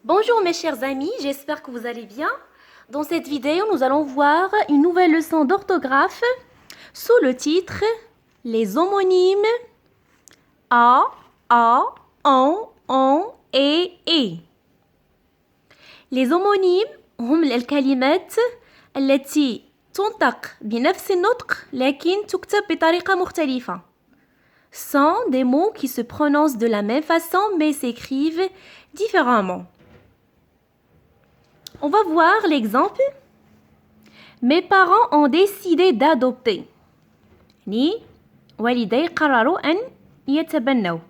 Bonjour mes chers amis, j'espère que vous allez bien. Dans cette vidéo, nous allons voir une nouvelle leçon d'orthographe sous le titre Les homonymes a, on, et. Les homonymes هم الكلمات التي تنطق بنفس النطق لكن تكتب بطريقة مختلفة. Sont des mots qui se prononcent de la même façon mais s'écrivent différemment. On va voir l'exemple. Mes parents ont décidé d'adopter. والدي قرروا أن يتبنوا.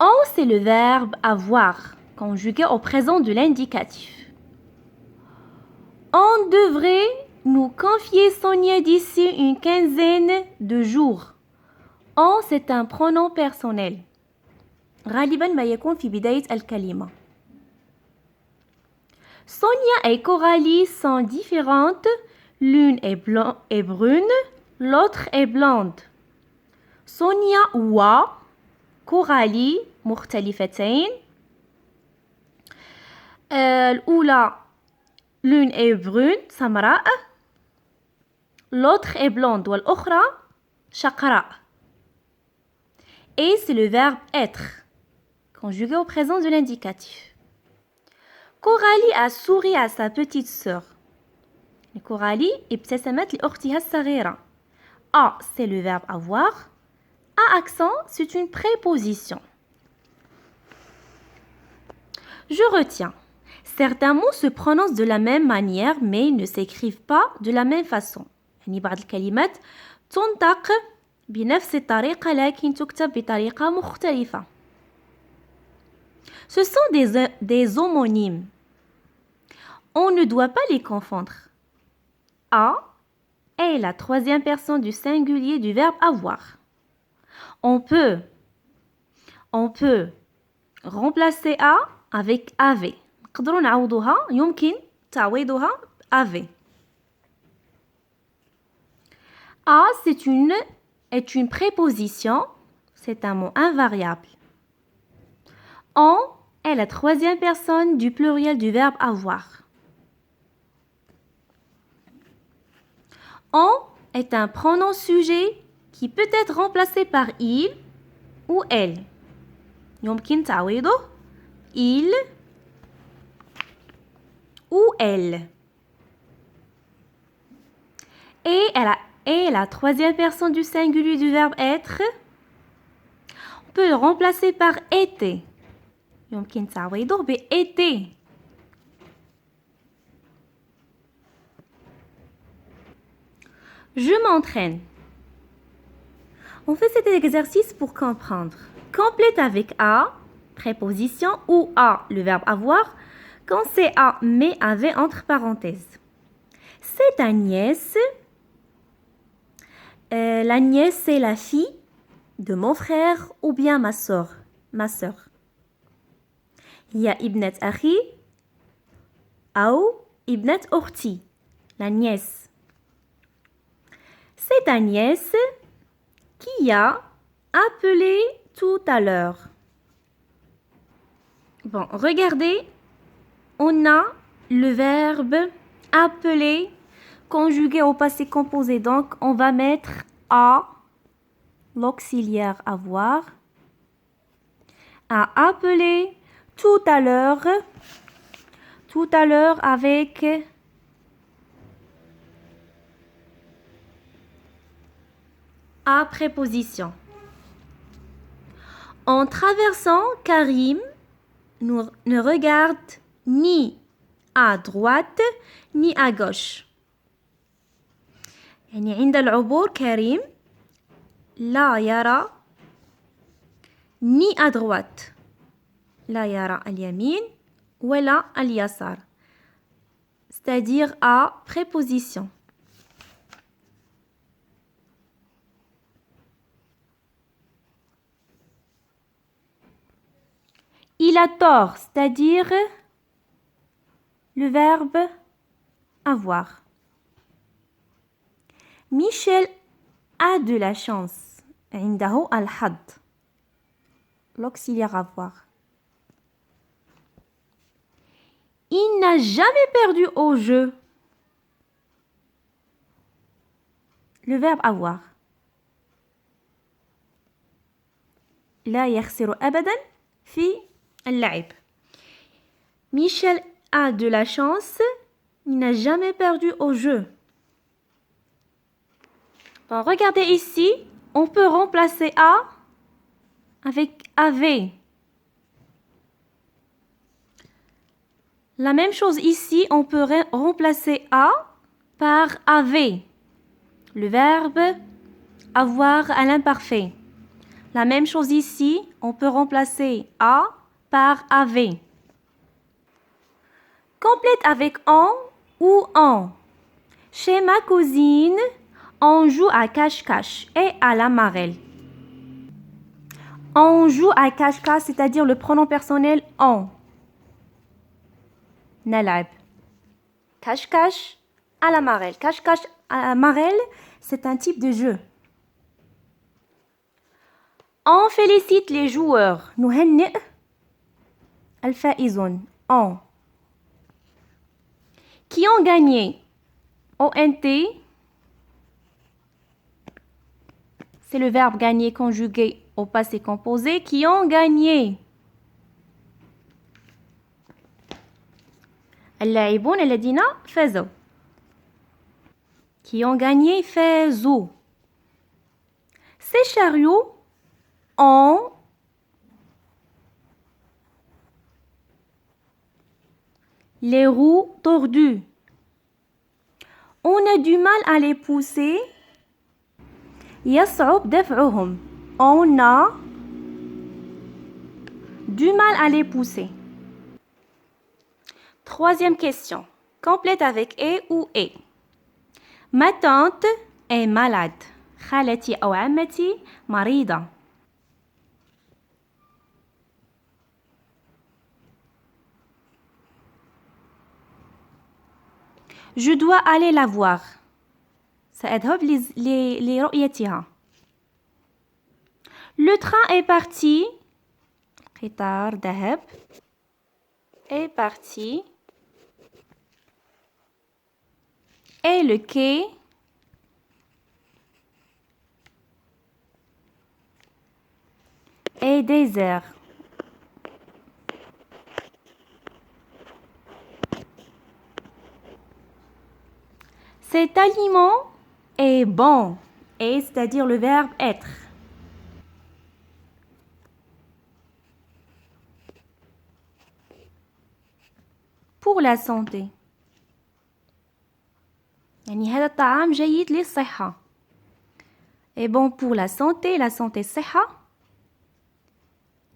On, c'est le verbe avoir, conjugué au présent de l'indicatif. On devrait nous confier Sonia d'ici une quinzaine de jours. On, c'est un pronom personnel. غالبا ما يكون في بداية الكلمة. Sonia et Coralie sont différentes. L'une est brune, l'autre est blonde. Sonia و Coralie مختلفتين. الأولى l'une est brune سمراء. L'autre est blonde والأخرى شقراء. Et c'est le verbe être, conjugué au présent de l'indicatif. Coralie a souri à sa petite sœur. Coralie ابتسمت لأختها الصغيرة. A, c'est le verbe avoir. A accent, c'est une préposition. Je retiens. Certains mots se prononcent de la même manière, mais ne s'écrivent pas de la même façon. يعني بعض الكلمات تنطق بنفس الطريقة لكن تكتب بطريقة مختلفة. Ce sont des homonymes. On ne doit pas les confondre. A est la troisième personne du singulier du verbe avoir. On peut remplacer A avec avait. نقدروا نعوضوها يمكن تعويضها avait. A est une préposition, c'est un mot invariable. On est la troisième personne du pluriel du verbe avoir. On est un pronom sujet qui peut être remplacé par il ou elle. يمكن تعويضه il ou elle. Et la troisième personne du singulier du verbe être, on peut le remplacer par était. يمكن تعويضه بétait. Je m'entraîne. On fait cet exercice pour comprendre. Complète avec A, préposition, ou A, le verbe avoir, quand c'est A, mais avait entre parenthèses. C'est ta nièce. La nièce, c'est la fille de mon frère ou bien ma soeur. هي ابنة أخي أو ابنة أختي. La nièce. C'est ta nièce qui a appelé tout à l'heure. Bon, regardez, on a le verbe appeler conjugué au passé composé. Donc, on va mettre a, l'auxiliaire avoir, a appelé tout à l'heure avec a préposition. En traversant, Karim ne regarde ni à droite ni à gauche. يعني عند العبور كريم لا يرى ni à droite. لا يرى اليمين ولا اليسار. C'est-à-dire à préposition. Il a tort, c'est-à-dire le verbe avoir. Michel a de la chance. عنده الحظ. L'auxiliaire avoir. Il n'a jamais perdu au jeu. Le verbe avoir. لا يخسر أبدا في اللعب. Michel a de la chance. Il n'a jamais perdu au jeu. Bon, regardez ici. On peut remplacer a avec avait. La même chose ici. On peut remplacer a par avait. Le verbe avoir à l'imparfait. La même chose ici, on peut remplacer a par avait. Complète avec en ou en. Chez ma cousine, on joue à cache-cache et à la marelle. On joue à cache-cache, c'est-à-dire le pronom personnel on. نلعب. Cache-cache à la marelle. Cache-cache à la marelle, c'est un type de jeu. On félicite les joueurs. نهنئ الفائزون. On. Qui ont gagné. ONT. C'est le verbe gagner conjugué au passé composé. Qui ont gagné. اللاعبون الذين فازوا. Qui ont gagné فازوا. Ces chariots ont les roues tordues. On a du mal à les pousser. يصعب دفعهم. On a du mal à les pousser. Troisième question. Complète avec et ou et. Ma tante est malade. خالتي أو عمتي مريضة. Je dois aller la voir. سأذهب لرؤيتها. Le train est parti. القطار ذهب. Est parti. Et le quai est désert. Cet aliment est bon. Et c'est-à-dire le verbe être. Pour la santé. يعني هذا الطعام جيد للصحة. est bon pour la santé صحة.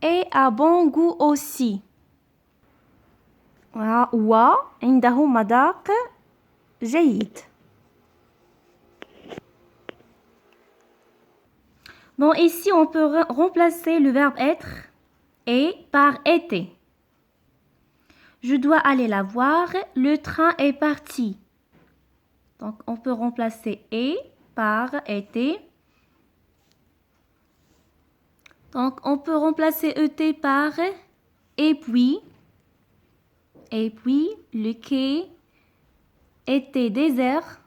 Et à bon goût aussi. وعنده مذاق جيد. Bon, ici, on peut remplacer le verbe être et par été. Je dois aller la voir. Le train est parti. Donc, on peut remplacer et par été. Donc, on peut remplacer et par et puis. Et puis, le quai était désert.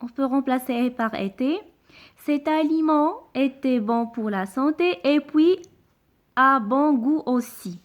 On peut remplacer et par été. Cet aliment était bon pour la santé et puis à bon goût aussi.